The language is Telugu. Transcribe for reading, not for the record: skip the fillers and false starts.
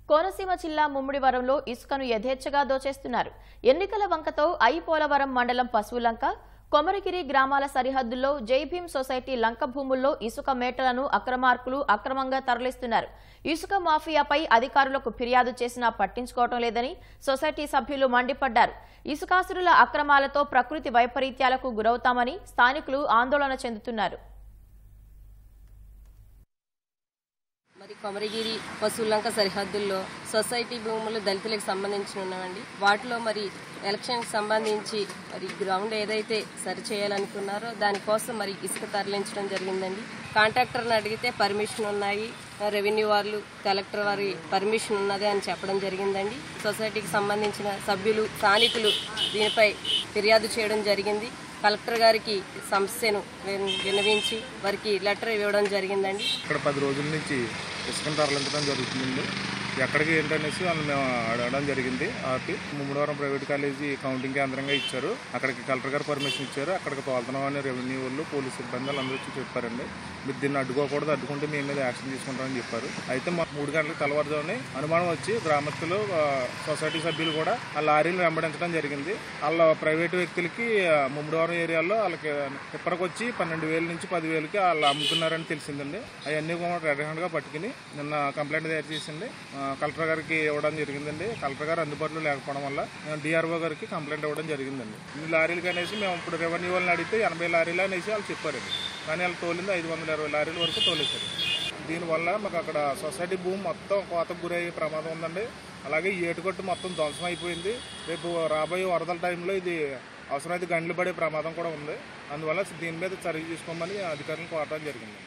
కోనసీమ జిల్లా ముమ్మిడివరంలో ఇసుకను యథేచ్ఛగా దోచేస్తున్నారు. ఎన్నికల వంకతో పోలవరం మండలం పశువులంక, కొమరగిరి గ్రామాల సరిహద్దుల్లో జైభీం సొసైటీ లంక భూముల్లో ఇసుక మేటలను అక్రమార్కులు అక్రమంగా తరలిస్తున్నారు. ఇసుక మాఫియాపై అధికారులకు ఫిర్యాదు చేసినా పట్టించుకోవడం లేదని సొసైటీ సభ్యులు మండిపడ్డారు. ఇసుకాసురుల అక్రమాలతో ప్రకృతి వైపరీత్యాలకు గురవుతామని స్థానికులు ఆందోళన చెందుతున్నారు. మరి కొమరగిరి పశువులంక సరిహద్దుల్లో సొసైటీ భూములు దళితులకు సంబంధించి ఉన్నవండి. వాటిలో మరి ఎలక్షన్కి సంబంధించి మరి గ్రౌండ్ ఏదైతే సరి చేయాలనుకున్నారో దానికోసం మరి ఇసుక తరలించడం జరిగిందండి. కాంట్రాక్టర్ని అడిగితే పర్మిషన్ ఉన్నాయి, రెవెన్యూ వాళ్ళు కలెక్టర్ వారి పర్మిషన్ ఉన్నదే అని చెప్పడం జరిగిందండి. సొసైటీకి సంబంధించిన సభ్యులు స్థానికులు దీనిపై ఫిర్యాదు చేయడం జరిగింది. కలెక్టర్ గారికి సమస్యను విన్నవించి వారికి లెటర్ ఇవ్వడం జరిగిందండి. ఇక్కడ 10 రోజుల నుంచి ఇసుకను తరలించడం జరుగుతుందండి. ఎక్కడికి ఏంటనేసి వాళ్ళు మేము అడగడం జరిగింది. ముమ్మిడివరం ప్రైవేట్ కాలేజీ కౌంటింగ్ కేంద్రంగా ఇచ్చారు. అక్కడికి కలెక్టర్ గారు పర్మిషన్ ఇచ్చారు. అక్కడికి తోలుతున్నామని రెవెన్యూ వాళ్ళు, పోలీసు సిబ్బంది అందరూ వచ్చి చెప్పారండి. మీరు దీన్ని అడ్డుకోకూడదు, అడ్డుకుంటే మీ మీద యాక్షన్ తీసుకుంటామని చెప్పారు. అయితే మా 3 గంటలకు తెల్లవారుజామునే అనుమానం వచ్చి గ్రామస్తులు, సొసైటీ సభ్యులు కూడా ఆ లారీలు వెంబడించడం జరిగింది. వాళ్ళ ప్రైవేటు వ్యక్తులకి ముమ్మిడివరం ఏరియాలో వాళ్ళకి ఇప్పటికొచ్చి 12,000 నుంచి 10,000కి వాళ్ళు అమ్ముతున్నారని తెలిసిందండి. అవన్నీ కూడా రెడ్ హ్యాండ్గా పట్టుకుని నిన్న కంప్లైంట్ తయారు చేసింది కలెక్టర్ గారికి ఇవ్వడం జరిగిందండి. కలెక్టర్ గారు అందుబాటులో లేకపోవడం వల్ల డిఆర్ఓ గారికి కంప్లైంట్ ఇవ్వడం జరిగిందండి. ఈ లారీలు అనేసి మేము ఇప్పుడు రెవెన్యూ వాళ్ళని అడిగితే 80 లారీలు అనేసి వాళ్ళు చెప్పారండి. కానీ వాళ్ళు తోలింది 520 లారీల వరకు తోలేశారు. దీనివల్ల మాకు అక్కడ సొసైటీ భూమి మొత్తం కోతకు గురయ్యే ప్రమాదం ఉందండి. అలాగే ఏటుగట్టు మొత్తం ధ్వంసం అయిపోయింది. రేపు రాబోయే వరదల టైంలో ఇది అవసరమైతే గండ్లు పడే ప్రమాదం కూడా ఉంది. అందువల్ల దీని మీద చర్య తీసుకోమని అధికారులను కోరడం జరిగింది.